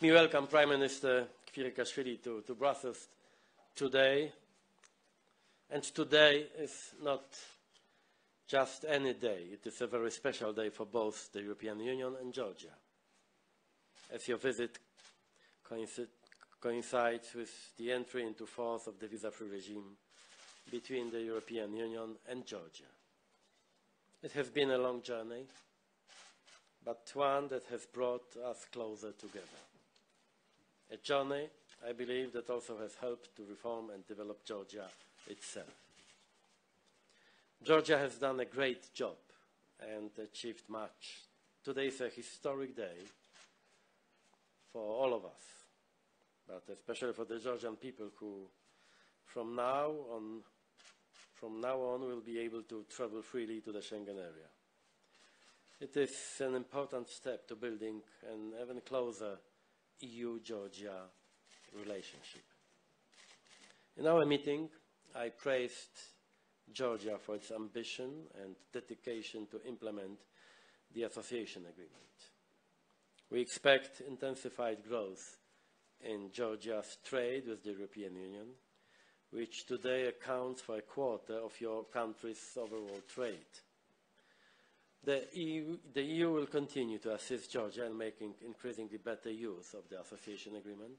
Let me welcome Prime Minister Kvirikashvili to Brussels today. And today is not just any day. It is a very special day for both the European Union and Georgia, as your visit coincides with the entry into force of the visa-free regime between the European Union and Georgia. It has been a long journey, but one that has brought us closer together. A journey, I believe, that also has helped to reform and develop Georgia itself. Georgia has done a great job and achieved much. Today is a historic day for all of us, but especially for the Georgian people who from now on will be able to travel freely to the Schengen area. It is an important step to building an even closer EU-Georgia relationship. In our meeting, I praised Georgia for its ambition and dedication to implement the association agreement. We expect intensified growth in Georgia's trade with the European Union, which today accounts for a quarter of your country's overall trade. The EU will continue to assist Georgia in making increasingly better use of the association agreement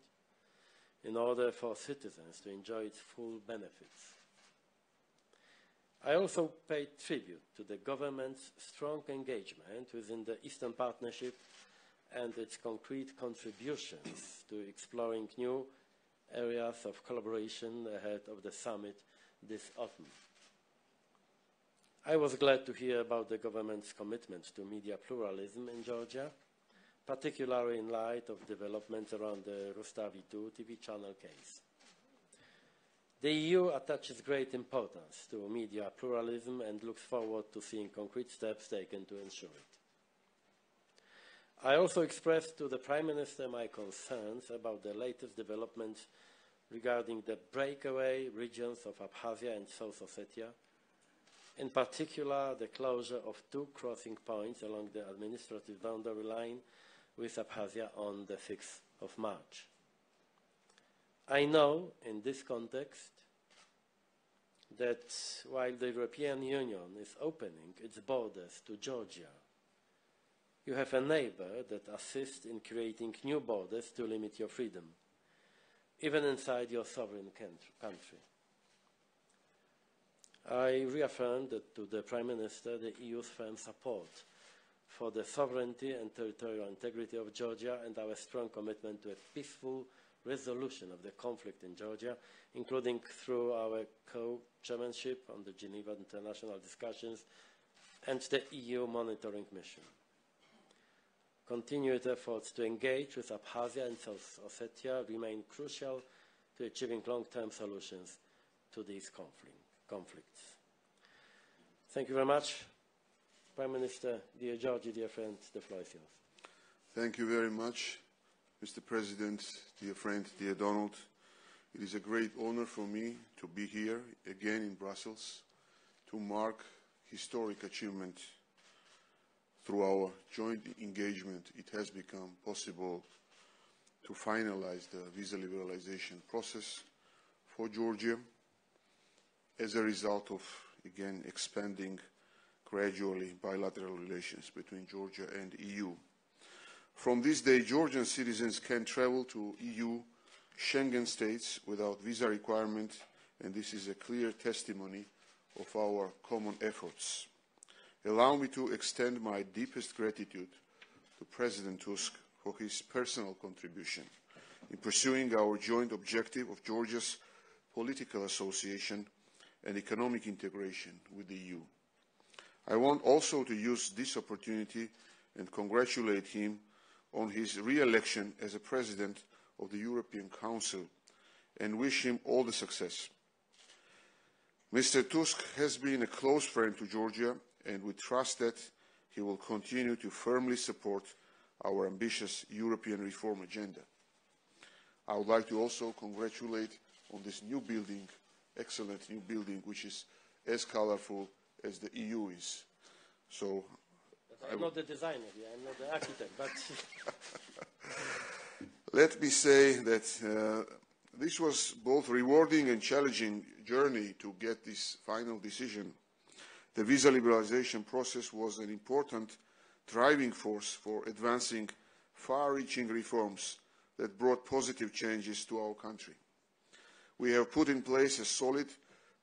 in order for citizens to enjoy its full benefits. I also paid tribute to the government's strong engagement within the Eastern Partnership and its concrete contributions to exploring new areas of collaboration ahead of the summit this autumn. I was glad to hear about the government's commitment to media pluralism in Georgia, particularly in light of developments around the Rustavi 2 TV channel case. The EU attaches great importance to media pluralism and looks forward to seeing concrete steps taken to ensure it. I also expressed to the Prime Minister my concerns about the latest developments regarding the breakaway regions of Abkhazia and South Ossetia, in particular the closure of 2 crossing points along the administrative boundary line with Abkhazia on the 6th of March. I know in this context that while the European Union is opening its borders to Georgia, you have a neighbor that assists in creating new borders to limit your freedom, even inside your sovereign country. I reaffirmed to the Prime Minister the EU's firm support for the sovereignty and territorial integrity of Georgia and our strong commitment to a peaceful resolution of the conflict in Georgia, including through our co-chairmanship on the Geneva International Discussions and the EU monitoring mission. Continued efforts to engage with Abkhazia and South Ossetia remain crucial to achieving long-term solutions to these conflicts. Thank you very much. Prime Minister, dear Georgie, dear friend, the floor is yours. Thank you very much, Mr. President, dear friend, dear Donald. It is a great honor for me to be here again in Brussels to mark historic achievement. Through our joint engagement, it has become possible to finalize the visa liberalization process for Georgia as a result of, again, expanding gradually bilateral relations between Georgia and EU. From this day, Georgian citizens can travel to EU Schengen states without visa requirement, and this is a clear testimony of our common efforts. Allow me to extend my deepest gratitude to President Tusk for his personal contribution in pursuing our joint objective of Georgia's political association and economic integration with the EU. I want also to use this opportunity and congratulate him on his re-election as a President of the European Council and wish him all the success. Mr. Tusk has been a close friend to Georgia, and we trust that he will continue to firmly support our ambitious European reform agenda. I would like to also congratulate on this new building, excellent new building, which is as colorful as the EU is. So I'm not the designer here, I'm not the architect, but Let me say that this was both rewarding and challenging journey to get this final decision. The visa liberalization process was an important driving force for advancing far-reaching reforms that brought positive changes to our country. We have put in place a solid,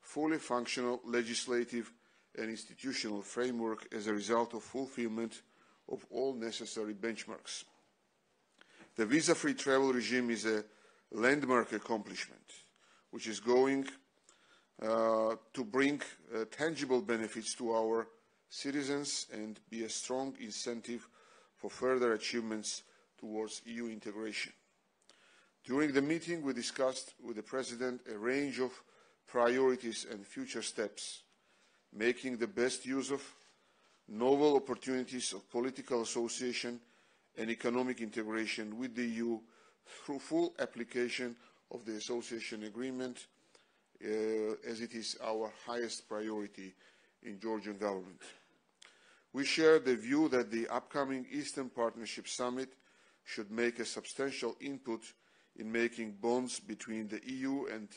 fully functional legislative and institutional framework as a result of fulfillment of all necessary benchmarks. The visa-free travel regime is a landmark accomplishment, which is going to bring tangible benefits to our citizens and be a strong incentive for further achievements towards EU integration. During the meeting, we discussed with the President a range of priorities and future steps, making the best use of novel opportunities of political association and economic integration with the EU through full application of the association agreement, as it is our highest priority in Georgian government. We share the view that the upcoming Eastern Partnership Summit should make a substantial input in making bonds between the EU and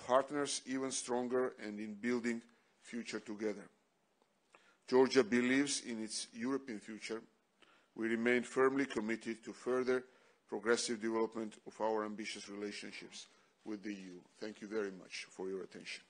partners even stronger and in building future together. Georgia believes in its European future. We remain firmly committed to further progressive development of our ambitious relationships with the EU. Thank you very much for your attention.